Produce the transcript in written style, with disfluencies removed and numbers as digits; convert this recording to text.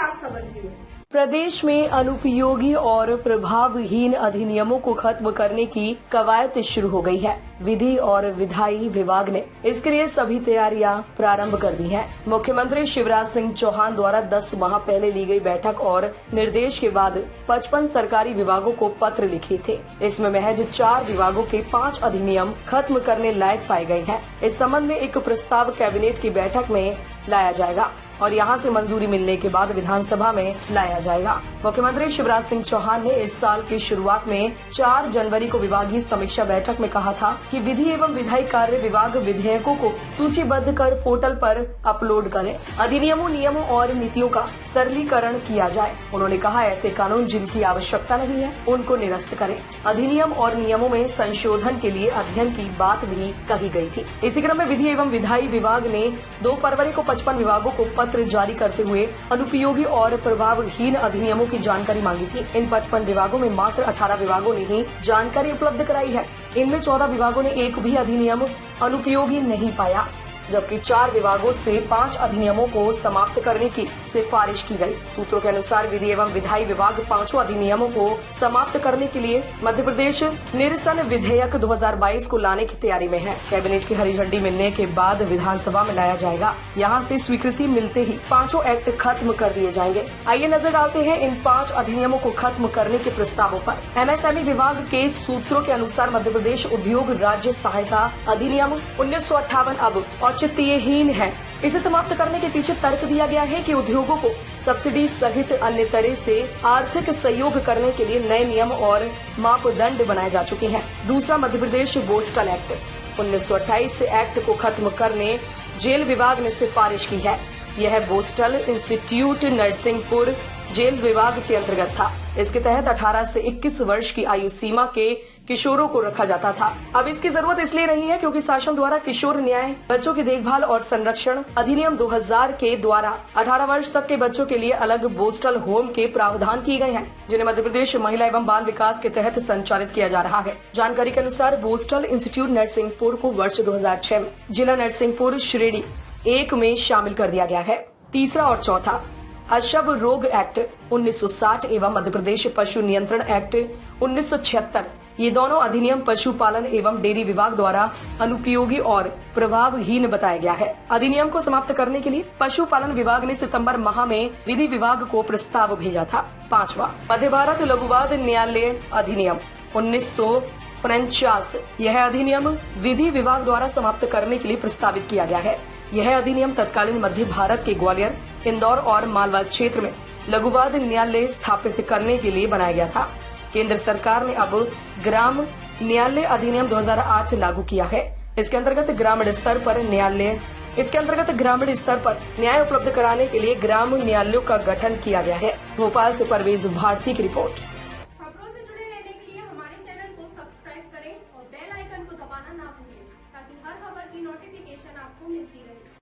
खास खबर की ओर। प्रदेश में अनुपयोगी और प्रभावहीन अधिनियमों को खत्म करने की कवायद शुरू हो गई है। विधि और विधायी विभाग ने इसके लिए सभी तैयारियां प्रारंभ कर दी हैं। मुख्यमंत्री शिवराज सिंह चौहान द्वारा 10 माह पहले ली गई बैठक और निर्देश के बाद 55 सरकारी विभागों को पत्र लिखे थे। इसमें महज 4 विभागों के 5 अधिनियम खत्म करने लायक पाए गए हैं। इस संबंध में एक प्रस्ताव कैबिनेट की बैठक में लाया जाएगा और यहां से मंजूरी मिलने के बाद विधानसभा में लाया जाएगा। मुख्यमंत्री शिवराज सिंह चौहान ने इस साल की शुरुआत में 4 जनवरी को विभागीय समीक्षा बैठक में कहा था कि विधि एवं विधायी कार्य विभाग विधेयकों को सूचीबद्ध कर पोर्टल पर अपलोड करे, अधिनियमों, नियमों और नीतियों का सरलीकरण किया जाए। उन्होंने कहा ऐसे कानून जिनकी आवश्यकता नहीं है उनको निरस्त करें। अधिनियम और नियमों में संशोधन के लिए अध्ययन की बात भी कही गई थी। इसी क्रम में विधि एवं विधायी विभाग ने 2 फरवरी को 55 विभागों को पत्र जारी करते हुए अनुपयोगी और प्रभावहीन अधिनियमों की जानकारी मांगी थी। इन 55 विभागों में मात्र 18 विभागों ने ही जानकारी उपलब्ध कराई है। इनमें 14 विभागों ने एक भी अधिनियम अनुपयोगी नहीं पाया, जबकि 4 विभागों से 5 अधिनियमों को समाप्त करने की सिफारिश की गई। सूत्रों के अनुसार विधि एवं विधायी विभाग 5 अधिनियमों को समाप्त करने के लिए मध्य प्रदेश निरसन विधेयक 2022 को लाने की तैयारी में है। कैबिनेट की हरी झंडी मिलने के बाद विधानसभा में लाया जाएगा। यहां से स्वीकृति मिलते ही 5 एक्ट खत्म कर दिए जाएंगे। आइए नजर डालते हैं इन 5 अधिनियमों को खत्म करने के प्रस्तावों पर। MSME विभाग के सूत्रों के अनुसार मध्य प्रदेश उद्योग राज्य सहायता अधिनियम 1958 अब औचित्यहीन है। इसे समाप्त करने के पीछे तर्क दिया गया है कि उद्योगों को सब्सिडी सहित अन्य तरह से आर्थिक सहयोग करने के लिए नए नियम और मापदंड बनाए जा चुके हैं। दूसरा, Madhya Pradesh postal act 1928 act को खत्म करने जेल विभाग ने सिफारिश की है। यह पोस्टल इंस्टीट्यूट नरसिंहपुर जेल विभाग के अंतर्गत था। इसके तहत 18 से 21 वर्ष की आयु सीमा के किशोरों को रखा जाता था। अब इसकी जरूरत इसलिए नहीं है क्योंकि शासन द्वारा किशोर न्याय, बच्चों की देखभाल और संरक्षण अधिनियम 2000 के द्वारा 18 वर्ष तक के बच्चों के लिए अलग पोस्टल होम के प्रावधान किए गए हैं, जिन्हें मध्य प्रदेश महिला एवं बाल विकास के तहत संचालित किया जा रहा है। जानकारी के अनुसार पोस्टल इंस्टीट्यूट नरसिंहपुर को वर्ष 2006 में जिला नरसिंहपुर श्रेणी 1 में शामिल कर दिया गया है। तीसरा और चौथा, अशव रोग एक्ट 1960 एवं मध्य प्रदेश पशु नियंत्रण एक्ट 1976, ये दोनों अधिनियम पशुपालन एवं डेयरी विभाग द्वारा अनुपयोगी और प्रभावहीन बताया गया है। अधिनियम को समाप्त करने के लिए पशुपालन विभाग ने सितंबर माह में विधि विभाग को प्रस्ताव भेजा था। 5वां, मध्य भारत लघुवाद न्यायालय अधिनियम 1949, यह अधिनियम विधि विभाग द्वारा समाप्त करने के लिए प्रस्तावित किया गया है। यह अधिनियम तत्कालीन मध्य भारत के ग्वालियर, इंदौर और मालवा क्षेत्र में लघुवाद न्यायालय स्थापित करने के लिए बनाया गया था। केंद्र सरकार ने अब ग्राम न्यायालय अधिनियम 2008 लागू किया है। इसके अंतर्गत ग्रामीण स्तर पर न्याय उपलब्ध कराने के लिए ग्राम न्यायालयों का गठन किया गया है। भोपाल से परवेज भारती की रिपोर्ट।